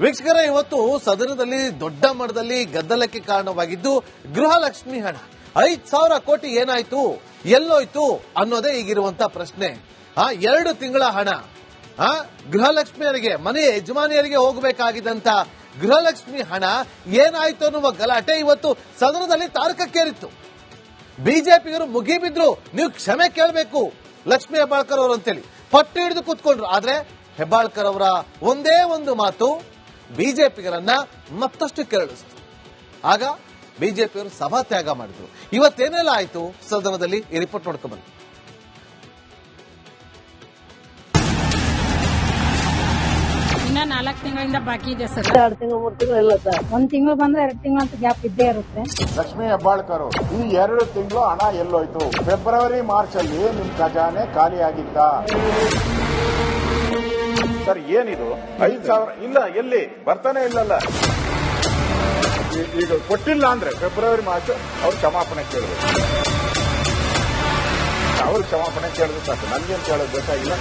ವೀಕ್ಷಕರೇ, ಇವತ್ತು ಸದನದಲ್ಲಿ ದೊಡ್ಡ ಮಟ್ಟದಲ್ಲಿ ಗದ್ದಲಕ್ಕೆ ಕಾರಣವಾಗಿದ್ದು ಗೃಹಲಕ್ಷ್ಮಿ ಹಣ 5,000 ಕೋಟಿ ಏನಾಯ್ತು, ಎಲ್ಲೋಯ್ತು ಅನ್ನೋದೇ ಈಗಿರುವಂತ ಪ್ರಶ್ನೆ. 2 ತಿಂಗಳ ಹಣ ಗೃಹಲಕ್ಷ್ಮಿಯರಿಗೆ, ಮನೆ ಯಜಮಾನಿಯರಿಗೆ ಹೋಗಬೇಕಾಗಿದ್ದಂತ ಗೃಹಲಕ್ಷ್ಮಿ ಹಣ ಏನಾಯ್ತು ಅನ್ನುವ ಗಲಾಟೆ ಇವತ್ತು ಸದನದಲ್ಲಿ ತಾರಕಕ್ಕೇರಿತ್ತು. ಬಿಜೆಪಿಗರು ಮುಗಿಬಿದ್ರು, ನೀವು ಕ್ಷಮೆ ಕೇಳಬೇಕು ಲಕ್ಷ್ಮಿ ಹೆಬ್ಬಾಳ್ಕರ್ ಅವರು ಅಂತೇಳಿ ಪಟ್ಟು ಹಿಡಿದು ಕೂತ್ಕೊಂಡ್ರು. ಆದ್ರೆ ಹೆಬ್ಬಾಳ್ಕರ್ ಅವರ ಒಂದೇ ಒಂದು ಮಾತು ಬಿಜೆಪಿಗರನ್ನ ಮತ್ತಷ್ಟು ಕೆರಳಿಸಿತು. ಆಗ ಬಿಜೆಪಿಯವರು ಸಭಾತ್ಯಾಗ ಮಾಡಿದ್ರು. ಇವತ್ತೇನೆಲ್ಲ ಆಯ್ತು ಸದನದಲ್ಲಿ ಈ ರಿಪೋರ್ಟ್ ನೋಡ್ಕೊಂಡ್ಬನ್ನಿ. ಇನ್ನ 4 ತಿಂಗಳಿಂದ ಬಾಕಿ ಇದೆ ಸರ್. 2 ತಿಂಗಳು 3 ತಿಂಗಳು ಇಲ್ಲ ಸರ್. 1 ತಿಂಗಳು ಬಂದ್ರೆ 2 ತಿಂಗಳು ಅಂತ ಗ್ಯಾಪ್ ಇದ್ದೇ ಇರುತ್ತೆ. ಲಕ್ಷ್ಮಿ ಹೆಬ್ಬಾಳ್ಕರ್ ಈ 2 ತಿಂಗಳು ಹಣ ಎಲ್ಲೋಯ್ತು? ಫೆಬ್ರವರಿ ಮಾರ್ಚ್ ಅಲ್ಲಿ ನಿಮ್ ಖಜಾನೆ ಖಾಲಿಯಾಗಿತ್ತ ಸರ್? ಏನಿದು 5,000 ಇಲ್ಲ, ಎಲ್ಲಿ ಬರ್ತಾನೆ ಇಲ್ಲಲ್ಲ. ಈಗ ಕೊಟ್ಟಿಲ್ಲ ಅಂದ್ರೆ ಫೆಬ್ರವರಿ ಮಾರ್ಚ್ ಅವ್ರು ಕ್ಷಮಾಪಣೆ ಕೇಳಬೇಕು. ಅವ್ರು ಕ್ಷಮಾಪಣೆ ಕೇಳಿದ್ರೆ ಸಾಕು, ನನ್ಗೇನು ಕೇಳೋದು ಬೇಕಾಗಿಲ್ಲ.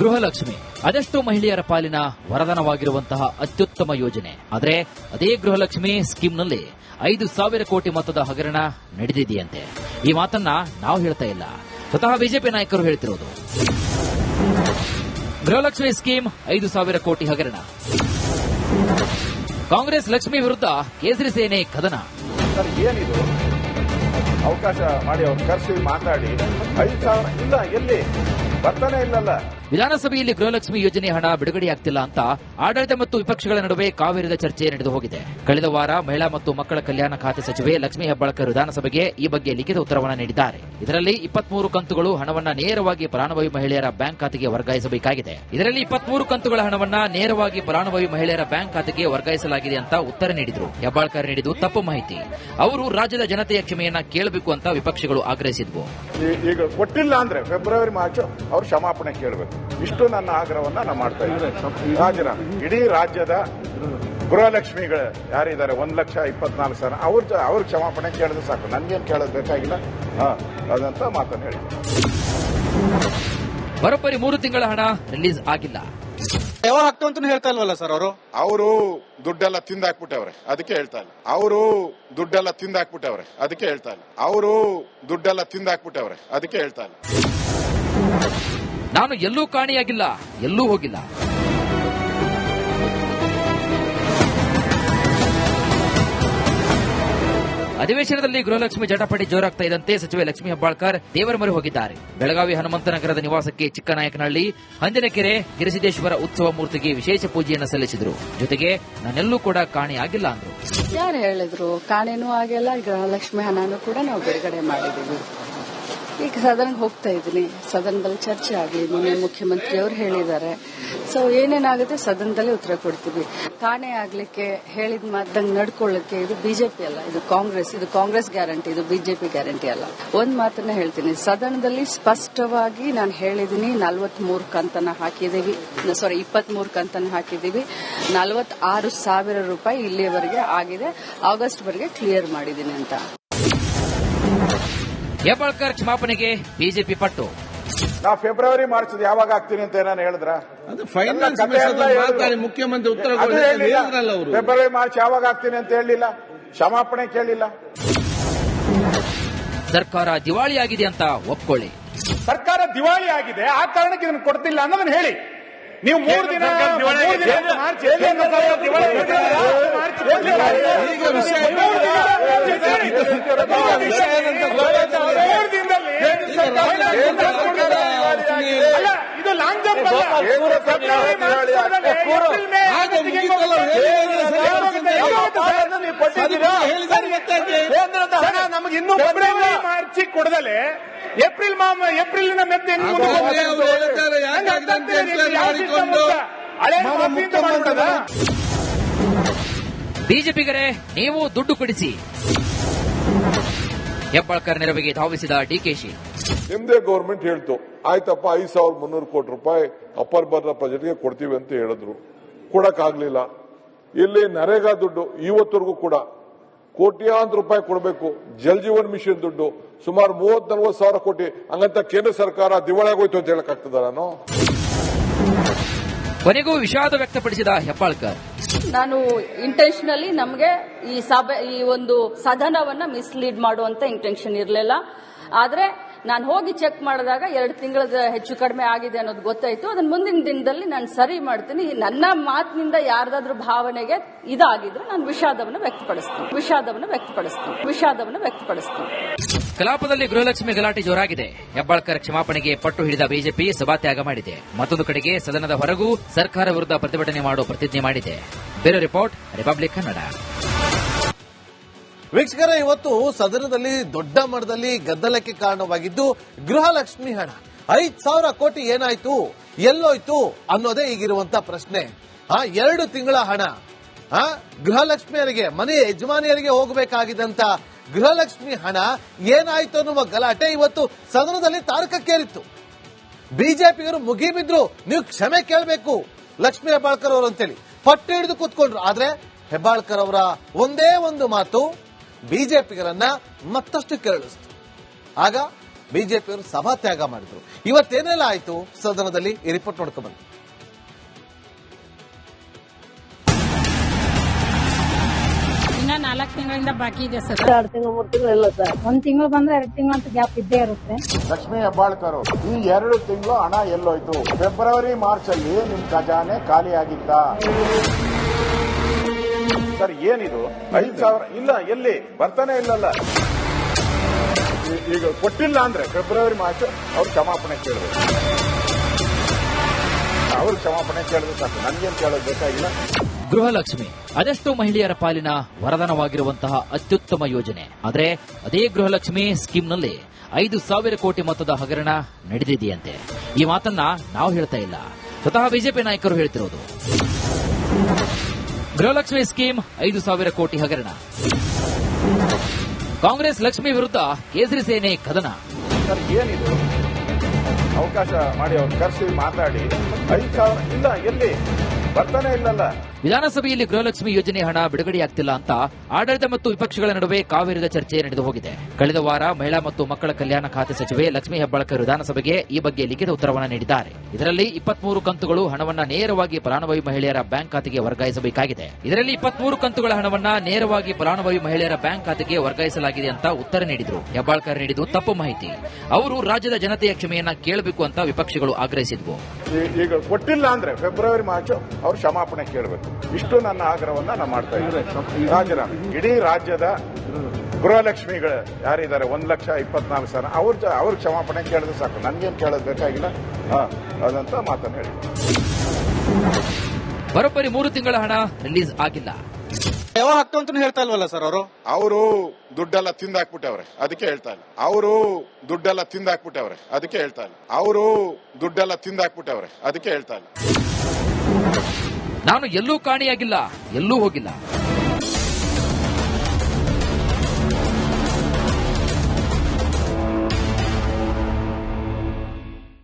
ಗೃಹಲಕ್ಷ್ಮಿ ಅದೆಷ್ಟೋ ಮಹಿಳೆಯರ ಪಾಲಿನ ವರದಾನವಾಗಿರುವಂತಹ ಅತ್ಯುತ್ತಮ ಯೋಜನೆ. ಆದರೆ ಅದೇ ಗೃಹಲಕ್ಷ್ಮಿ ಸ್ಕೀಮ್ನಲ್ಲಿ 5,000 ಕೋಟಿ ಮೊತ್ತದ ಹಗರಣ ನಡೆದಿದೆಯಂತೆ. ಈ ಮಾತನ್ನ ನಾವು ಹೇಳ್ತಾ ಇಲ್ಲ, ಸ್ವತಃ ಬಿಜೆಪಿ ನಾಯಕರು ಹೇಳ್ತಿರೋದು. ಗೃಹಲಕ್ಷ್ಮಿ ಸ್ಕೀಮ್ 5,000 ಕೋಟಿ ಹಗರಣ. ಕಾಂಗ್ರೆಸ್ ಲಕ್ಷ್ಮಿ ವಿರುದ್ಧ ಕೇಸರಿ ಸೇನೆ ಕದನ. ಸರ್ ಏನಿದು? ಅವಕಾಶ ಮಾಡಿ ಅವ್ರು ಕರೆಸಿ ಮಾತಾಡಿ. 5,000 ಇಲ್ಲ, ಎಲ್ಲಿ ಬರ್ತಾನೆ ಇಲ್ಲಲ್ಲ. ವಿಧಾನಸಭೆಯಲ್ಲಿ ಗೃಹಲಕ್ಷ್ಮಿ ಯೋಜನೆ ಹಣ ಬಿಡುಗಡೆಯಾಗ್ತಿಲ್ಲ ಅಂತ ಆಡಳಿತ ಮತ್ತು ವಿಪಕ್ಷಗಳ ನಡುವೆ ಕಾವೇರಿದ ಚರ್ಚೆ ನಡೆದು ಹೋಗಿದೆ. ಕಳೆದ ವಾರ ಮಹಿಳಾ ಮತ್ತು ಮಕ್ಕಳ ಕಲ್ಯಾಣ ಖಾತೆ ಸಚಿವೆ ಲಕ್ಷ್ಮಿ ಹೆಬ್ಬಾಳ್ಕರ್ ವಿಧಾನಸಭೆಗೆ ಈ ಬಗ್ಗೆ ಲಿಖಿತ ಉತ್ತರವನ್ನು ನೀಡಿದ್ದಾರೆ. ಇದರಲ್ಲಿ 23 ಕಂತುಗಳು ಹಣವನ್ನ ನೇರವಾಗಿ ಫಲಾನುಭವಿ ಮಹಿಳೆಯರ ಬ್ಯಾಂಕ್ ಖಾತೆಗೆ ವರ್ಗಾಯಿಸಬೇಕಾಗಿದೆ. ಇದರಲ್ಲಿ 23 ಕಂತುಗಳ ಹಣವನ್ನ ನೇರವಾಗಿ ಫಲಾನುಭವಿ ಮಹಿಳೆಯರ ಬ್ಯಾಂಕ್ ಖಾತೆಗೆ ವರ್ಗಾಯಿಸಲಾಗಿದೆ ಅಂತ ಉತ್ತರ ನೀಡಿದ್ರು. ಹೆಬ್ಬಾಳ್ಕರ್ ನೀಡಿದ್ದು ತಪ್ಪು ಮಾಹಿತಿ. ಅವರು ರಾಜ್ಯದ ಜನತೆಯ ಕ್ಷಮೆಯನ್ನ ಕೇಳಬೇಕು ಅಂತ ವಿಪಕ್ಷಗಳು ಆಗ್ರಹಿಸಿದ್ವು. ಈಗ ಕೊಟ್ಟಿಲ್ಲ ಅಂದ್ರೆ ಫೆಬ್ರವರಿ ಮಾರ್ಚ್ ಅವ್ರು ಕ್ಷಮಾಪಣೆ ಕೇಳಬೇಕು. ಇಷ್ಟು ನನ್ನ ಆಗ್ರಹವನ್ನ ನಾನು ಮಾಡ್ತಾ ಇದ್ದೀನಿ. ಇಡೀ ರಾಜ್ಯದ ಗೃಹಲಕ್ಷ್ಮಿಗಳು ಯಾರಿದ್ದಾರೆ 1,24,000 ಅವ್ರ ಕ್ಷಮಾಪಣೆ ಕೇಳಿದ್ರೆ ಸಾಕು, ನನ್ಗೇನು ಕೇಳೋದು ಬೇಕಾಗಿಲ್ಲ ಅದಂತ ಮಾತನ್ನು ಹೇಳಿ. ಬರೋಬ್ಬರಿ 3 ತಿಂಗಳ ಹಣ ರಿಲೀಸ್ ಆಗಿಲ್ಲ. ಯಾವಾಗ ಆಗ್ತಾವ ಅಂತ ಹೇಳ್ತಾ ಇಲ್ವಲ್ಲ ಸರ್ ಅವರು ದುಡ್ಡೆಲ್ಲ ತಿಂದಾಕ್ಬಿಟ್ಟವ್ರೆ, ಅದಕ್ಕೆ ಹೇಳ್ತಾ ಇಲ್ಲ. ಅವರು ದುಡ್ಡೆಲ್ಲ ತಿಂದಾಕ್ಬಿಟ್ಟವ್ರೆ, ಅದಕ್ಕೆ ಹೇಳ್ತಾ ಇಲ್ಲ. ಅವರು ದುಡ್ಡೆಲ್ಲ ತಿಂದಾಕ್ಬಿಟ್ಟವ್ರೆ, ಅದಕ್ಕೆ ಹೇಳ್ತಾ ಇಲ್ಲ. ನಾನು ಎಲ್ಲೂ ಕಾಣಿಯಾಗಿಲ್ಲ, ಎಲ್ಲೂ ಹೋಗಿಲ್ಲ. ಅಧಿವೇಶನದಲ್ಲಿ ಗೃಹಲಕ್ಷ್ಮಿ ಜಟಾಪಟಿ ಜೋರಾಗ್ತಾ ಇದ್ದಂತೆ ಸಚಿವೆ ಲಕ್ಷ್ಮಿ ಹೆಬ್ಬಾಳ್ಕರ್ ದೇವರ ಮೊರೆ ಹೋಗಿದ್ದಾರೆ. ಬೆಳಗಾವಿ ಹನುಮಂತನಗರದ ನಿವಾಸಕ್ಕೆ ಚಿಕ್ಕನಾಯಕನಹಳ್ಳಿ ಹಂದಿನಕೆರೆ ಗಿರಿಸಿದ್ದೇಶ್ವರ ಉತ್ಸವ ಮೂರ್ತಿಗೆ ವಿಶೇಷ ಪೂಜೆಯನ್ನು ಸಲ್ಲಿಸಿದ್ರು. ಜೊತೆಗೆ ನಾನೆಲ್ಲೂ ಕೂಡ ಕಾಣೆಯಾಗಿಲ್ಲ ಅಂದ್ರು. ಯಾರು ಹೇಳಿದ್ರು? ಕಾಣೆನೂ ಆಗಿಲ್ಲ, ಗೃಹಲಕ್ಷ್ಮಿ ಹಣನೂ ಕೂಡ ನಾವು ಬಿಡುಗಡೆ ಮಾಡಿದೀವಿ. ಈಗ ಸದನಕ್ಕೆ ಹೋಗ್ತಾ ಇದ್ದೀನಿ, ಸದನದಲ್ಲಿ ಚರ್ಚೆ ಆಗಲಿ. ನಿನ್ನೆ ಮುಖ್ಯಮಂತ್ರಿ ಅವರು ಹೇಳಿದ್ದಾರೆ. ಸೊ ಏನೇನಾಗುತ್ತೆ ಸದನದಲ್ಲಿ ಉತ್ತರ ಕೊಡ್ತೀವಿ. ಕಾಣೆ ಆಗ್ಲಿಕ್ಕೆ ಹೇಳಿದ ಮಾತಂಗ್ ನಡ್ಕೊಳ್ಳಕ್ಕೆ ಇದು ಬಿಜೆಪಿ ಅಲ್ಲ, ಇದು ಕಾಂಗ್ರೆಸ್ ಗ್ಯಾರಂಟಿ, ಇದು ಬಿಜೆಪಿ ಗ್ಯಾರಂಟಿ ಅಲ್ಲ. ಒಂದ್ ಮಾತನ್ನ ಹೇಳ್ತೀನಿ, ಸದನದಲ್ಲಿ ಸ್ಪಷ್ಟವಾಗಿ ನಾನು ಹೇಳಿದೀನಿ. 43 ಕಂತನ್ನ ಹಾಕಿದೀವಿ, 23 ಕಂತನ್ನ ಹಾಕಿದೀವಿ. 46,000 ರೂಪಾಯಿ ಇಲ್ಲಿಯವರೆಗೆ ಆಗಿದೆ, ಆಗಸ್ಟ್ ವರೆಗೆ ಕ್ಲಿಯರ್ ಮಾಡಿದೀನಿ ಅಂತ. ಹೆಬ್ಬಾಳ್ಕರ್ ಕ್ಷಮಾಪಣೆಗೆ ಬಿಜೆಪಿ ಪಟ್ಟು. ನಾ ಫೆಬ್ರವರಿ ಮಾರ್ಚ್ ಯಾವಾಗ ಆಗ್ತೀನಿ ಅಂತ ಏನಾನು ಹೇಳಿದ್ರ? ಮುಖ್ಯಮಂತ್ರಿ ಉತ್ತರ ಫೆಬ್ರವರಿ ಮಾರ್ಚ್ ಯಾವಾಗ ಆಗ್ತೀನಿ ಅಂತ ಹೇಳಿಲ್ಲ, ಕ್ಷಮಾಪಣೆ ಕೇಳಿಲ್ಲ. ಸರ್ಕಾರ ದಿವಾಳಿಯಾಗಿದೆ ಅಂತ ಒಪ್ಕೊಳ್ಳಿ. ಸರ್ಕಾರ ದಿವಾಳಿ ಆಗಿದೆ, ಆ ಕಾರಣಕ್ಕೆ ಇದನ್ನು ಕೊಡ್ತಿಲ್ಲ ಅನ್ನೋದನ್ನ ಹೇಳಿ. ನೀವು 3 ದಿನ ಇದು ಲಾಂಗ್ ಜಂಪ್ ನಮಗೆ ಇನ್ನೂ ಮಾರ್ಚ್ ಕೊಡದಲೆ ಏಪ್ರಿಲ್ ಮೆತ್ತೆ ಬಿಜೆಪಿಗರೇ ನೀವು ದುಡ್ಡು ಕೊಡಿಸಿ. ಹೆಬ್ಬಾಳ್ಕರ್ ನೆರವಿಗೆ ಧಾವಿಸಿದ ಡಿಕೆಶಿ. ನಿಮ್ದೇ ಗವರ್ಮೆಂಟ್ ಹೇಳ್ತು, ಆಯ್ತಪ್ಪ 5,300 ಕೋಟಿ ರೂಪಾಯಿ ಅಪ್ಪರ್ ಬರ್ನ ಬಜೆಟ್ಗೆ ಕೊಡ್ತೀವಿ ಅಂತ ಹೇಳಿದ್ರು, ಕೊಡಕ್ಕಾಗ್ಲಿಲ್ಲ. ಇಲ್ಲಿ ನರೇಗಾ ದುಡ್ಡು ಇವತ್ತರೆಗೂ ಕೂಡ ಕೋಟ್ಯಾಂತರ ರೂಪಾಯಿ ಕೊಡಬೇಕು. ಜಲ್ ಜೀವನ್ ಮಿಷನ್ ದುಡ್ಡು ಸುಮಾರು 30-40 ಸಾವಿರ ಕೋಟಿ. ಹಂಗಂತ ಕೇಂದ್ರ ಸರ್ಕಾರ ದಿವಾಳಿಯಾಗೋಯ್ತು ಅಂತ ಹೇಳಕ್ಕಾಗ್ತದ? ನಾನು ಕೊನೆಗೂ ವಿಷಾದ ವ್ಯಕ್ತಪಡಿಸಿದ ಹೆಬ್ಬಾಳ್ಕರ್. ನಾನು ಇಂಟೆನ್ಷನಲಿ ನಮಗೆ ಈ ಒಂದು ಸದನವನ್ನ ಮಿಸ್ಲೀಡ್ ಮಾಡುವಂತ ಇಂಟೆನ್ಷನ್ ಇರಲಿಲ್ಲ. ಆದ್ರೆ ನಾನು ಹೋಗಿ ಚೆಕ್ ಮಾಡಿದಾಗ 2 ತಿಂಗಳ ಹೆಚ್ಚು ಕಡಿಮೆ ಆಗಿದೆ ಅನ್ನೋದು ಗೊತ್ತಾಯ್ತು. ಅದನ್ನ ಮುಂದಿನ ದಿನದಲ್ಲಿ ನಾನು ಸರಿ ಮಾಡ್ತೀನಿ. ನನ್ನ ಮಾತಿನಿಂದ ಯಾರ್ದಾದ್ರೂ ಭಾವನೆಗೆ ಇದಾಗಿದ್ರೆ ನಾನು ವಿಷಾದವನ್ನು ವ್ಯಕ್ತಪಡಿಸ್ತೀನಿ. ಕಲಾಪದಲ್ಲಿ ಗೃಹಲಕ್ಷ್ಮಿ ಗಲಾಟೆ ಜೋರಾಗಿದೆ. ಹೆಬ್ಬಾಳ್ಕರ್ ಕ್ಷಮಾಪಣೆಗೆ ಪಟ್ಟು ಹಿಡಿದ ಬಿಜೆಪಿ ಸಭಾತ್ಯಾಗ ಮಾಡಿದೆ. ಮತ್ತೊಂದು ಕಡೆಗೆ ಸದನದ ಹೊರಗೂ ಸರ್ಕಾರ ವಿರುದ್ಧ ಪ್ರತಿಭಟನೆ ಮಾಡುವ ಪ್ರತಿಜ್ಞೆ ಮಾಡಿದೆ. ಬೇರೆ ರಿಪೋರ್ಟ್, ರಿಪಬ್ಲಿಕ್ ಕನ್ನಡ. ವೀಕ್ಷಕರೇ, ಇವತ್ತು ಸದನದಲ್ಲಿ ದೊಡ್ಡ ಮಟ್ಟದಲ್ಲಿ ಗದ್ದಲಕ್ಕೆ ಕಾರಣವಾಗಿದ್ದು ಗೃಹಲಕ್ಷ್ಮಿ ಹಣ 5,000 ಕೋಟಿ ಏನಾಯ್ತು, ಎಲ್ಲೋಯ್ತು ಅನ್ನೋದೇ ಈಗಿರುವಂತ ಪ್ರಶ್ನೆ. 2 ತಿಂಗಳ ಹಣ ಗೃಹಲಕ್ಷ್ಮಿಯರಿಗೆ, ಮನೆ ಯಜಮಾನಿಯರಿಗೆ ಹೋಗಬೇಕಾಗಿದ್ದಂತ ಗೃಹಲಕ್ಷ್ಮಿ ಹಣ ಏನಾಯ್ತು ಅನ್ನುವ ಗಲಾಟೆ ಇವತ್ತು ಸದನದಲ್ಲಿ ತಾರಕಕ್ಕೇರಿತ್ತು. ಬಿಜೆಪಿಗರು ಮುಗಿಬಿದ್ರು, ನೀವು ಕ್ಷಮೆ ಕೇಳಬೇಕು ಲಕ್ಷ್ಮೀ ಹೆಬ್ಬಾಳ್ಕರ್ ಅವರು ಅಂತೇಳಿ ಪಟ್ಟು ಹಿಡಿದು ಕೂತ್ಕೊಂಡ್ರು. ಆದ್ರೆ ಹೆಬ್ಬಾಳ್ಕರ್ ಅವರ ಒಂದೇ ಒಂದು ಮಾತು ಬಿಜೆಪಿಗರನ್ನ ಮತ್ತಷ್ಟು ಕೆರಳಿಸ್ತು. ಆಗ ಬಿಜೆಪಿಯವರು ಸಭಾತ್ಯಾಗ ಮಾಡಿದ್ರು. ಇವತ್ತೇನೆಲ್ಲ ಆಯ್ತು ಸದನದಲ್ಲಿ ಈ ರಿಪೋರ್ಟ್ ನೋಡ್ಕೊಂಡ್ಬನ್ನಿ. ಇನ್ನ 4 ತಿಂಗಳಿಂದ ಬಾಕಿ ಇದೆ ಸರ್. 2 ತಿಂಗಳು 3 ತಿಂಗಳು ಇಲ್ಲ ಸರ್. 1 ತಿಂಗಳು ಬಂದ್ರೆ 2 ತಿಂಗಳು ಅಂತ ಗ್ಯಾಪ್ ಇದ್ದೇ ಇರುತ್ತೆ. ಲಕ್ಷ್ಮೀ ಹೆಬ್ಬಾಳ್ಕರ್ ಈ 2 ತಿಂಗಳು ಹಣ ಎಲ್ಲೋಯ್ತು? ಫೆಬ್ರವರಿ ಮಾರ್ಚ್ ಅಲ್ಲಿ ನಿಮ್ ಖಜಾನೆ ಖಾಲಿ ಆಗಿತ್ತ ಸರ್? ಏನಿದು 5,000 ಇಲ್ಲ, ಎಲ್ಲಿ ಬರ್ತಾನೆ ಇಲ್ಲಲ್ಲ. ಈಗ ಕೊಟ್ಟಿಲ್ಲ ಅಂದ್ರೆ ಫೆಬ್ರವರಿ ಮಾರ್ಚ್ ಅವ್ರು ಕ್ಷಮಾಪಣೆ ಕೇಳಬೇಕು. ಅವ್ರು ಕ್ಷಮಾಪಣೆ ಕೇಳಿದ್ರೆ ಸಾಕು, ನನ್ಗೇನ್ ಕೇಳೋದು ಬೇಕಾಗಿಲ್ಲ. ಗೃಹಲಕ್ಷ್ಮಿ ಅದೆಷ್ಟೋ ಮಹಿಳೆಯರ ಪಾಲಿನ ವರದಾನವಾಗಿರುವಂತಹ ಅತ್ಯುತ್ತಮ ಯೋಜನೆ. ಆದರೆ ಅದೇ ಗೃಹಲಕ್ಷ್ಮಿ ಸ್ಕೀಮ್ನಲ್ಲಿ 5,000 ಕೋಟಿ ಮೊತ್ತದ ಹಗರಣ ನಡೆದಿದೆಯಂತೆ. ಈ ಮಾತನ್ನ ನಾವು ಹೇಳ್ತಾ ಇಲ್ಲ, ಸ್ವತಃ ಬಿಜೆಪಿ ನಾಯಕರು ಹೇಳ್ತಿರೋದು. ಗೃಹಲಕ್ಷ್ಮಿ ಸ್ಕೀಮ್ 5,000 ಕೋಟಿ ಹಗರಣ. ಕಾಂಗ್ರೆಸ್ ಲಕ್ಷ್ಮಿ ವಿರುದ್ಧ ಕೇಸರಿ ಸೇನೆ ಕದನ. ಸರ್ ಏನಿದು? ಅವಕಾಶ ಮಾಡಿ ಅವ್ರು ಕರೆಸಿ ಮಾತಾಡಿ. 5,000 ಇಲ್ಲ, ಎಲ್ಲಿ ಬರ್ತಾನೆ ಇಲ್ಲಲ್ಲ. ವಿಧಾನಸಭೆಯಲ್ಲಿ ಗೃಹಲಕ್ಷ್ಮಿ ಯೋಜನೆ ಹಣ ಬಿಡುಗಡೆಯಾಗ್ತಿಲ್ಲ ಅಂತ ಆಡಳಿತ ಮತ್ತು ವಿಪಕ್ಷಗಳ ನಡುವೆ ಕಾವೇರಿದ ಚರ್ಚೆ ನಡೆದು ಹೋಗಿದೆ. ಕಳೆದ ವಾರ ಮಹಿಳಾ ಮತ್ತು ಮಕ್ಕಳ ಕಲ್ಯಾಣ ಖಾತೆ ಸಚಿವೆ ಲಕ್ಷ್ಮೀ ಹೆಬ್ಬಾಳ್ಕರ್ ವಿಧಾನಸಭೆಗೆ ಈ ಬಗ್ಗೆ ಲಿಖಿತ ಉತ್ತರವನ್ನು ನೀಡಿದ್ದಾರೆ. ಇದರಲ್ಲಿ 23 ಕಂತುಗಳು ಹಣವನ್ನ ನೇರವಾಗಿ ಫಲಾನುಭವಿ ಮಹಿಳೆಯರ ಬ್ಯಾಂಕ್ ಖಾತೆಗೆ ವರ್ಗಾಯಿಸಬೇಕಾಗಿದೆ. ಇದರಲ್ಲಿ 23 ಕಂತುಗಳ ಹಣವನ್ನ ನೇರವಾಗಿ ಫಲಾನುಭವಿ ಮಹಿಳೆಯರ ಬ್ಯಾಂಕ್ ಖಾತೆಗೆ ವರ್ಗಾಯಿಸಲಾಗಿದೆ ಅಂತ ಉತ್ತರ ನೀಡಿದ್ರು. ಹೆಬ್ಬಾಳ್ಕರ್ ನೀಡಿದ್ದು ತಪ್ಪು ಮಾಹಿತಿ. ಅವರು ರಾಜ್ಯದ ಜನತೆಯ ಕ್ಷಮೆಯನ್ನ ಕೇಳಬೇಕು ಅಂತ ವಿಪಕ್ಷಗಳು ಆಗ್ರಹಿಸಿದ್ವು. ಈಗ ಕೊಟ್ಟಿಲ್ಲ ಅಂದ್ರೆ ಫೆಬ್ರವರಿ ಮಾರ್ಚ್ ಅವ್ರು ಕ್ಷಮಾಪಣೆ ಕೇಳಬೇಕು. ಇಷ್ಟು ನನ್ನ ಆಗ್ರಹವನ್ನ ನಾನು ಮಾಡ್ತಾ ಇದ್ದೀನಿ. ರಾಜೀನಾಮೆ ಇಡೀ ರಾಜ್ಯದ ಗೃಹಲಕ್ಷ್ಮಿಗಳು ಯಾರಿದ್ದಾರೆ 1,24,000 ಅವ್ರ ಕ್ಷಮಾಪಣೆ ಕೇಳಿದ್ರೆ ಸಾಕು, ನನ್ಗೇನ್ ಕೇಳೋದು ಬೇಕಾಗಿಲ್ಲ ಅದಂತ ಮಾತನ್ನು ಹೇಳಿ. ಬರೋಬ್ಬರಿ 3 ತಿಂಗಳ ಹಣ ರಿಲೀಸ್ ಆಗಿಲ್ಲ. ಯಾವಾಗ ಆಗ್ತಾವ ಅಂತ ಹೇಳ್ತಾ ಇಲ್ವಲ್ಲ ಸರ್ ಅವರು ದುಡ್ಡೆಲ್ಲ ತಿಂದಾಕ್ಬಿಟ್ಟವ್ರೆ, ಅದಕ್ಕೆ ಹೇಳ್ತಾ ಇಲ್ಲ. ಅವರು ದುಡ್ಡೆಲ್ಲ ತಿಂದಾಕ್ಬಿಟ್ಟವ್ರೆ, ಅದಕ್ಕೆ ಹೇಳ್ತಾ ಇಲ್ಲ. ಅವರು ದುಡ್ಡೆಲ್ಲ ತಿಂದಾಕ್ಬಿಟ್ಟವ್ರೆ, ಅದಕ್ಕೆ ಹೇಳ್ತಾ ಇಲ್ಲ. ನಾನು ಎಲ್ಲೂ ಕಾಣಿಯಾಗಿಲ್ಲ, ಎಲ್ಲೂ ಹೋಗಿಲ್ಲ.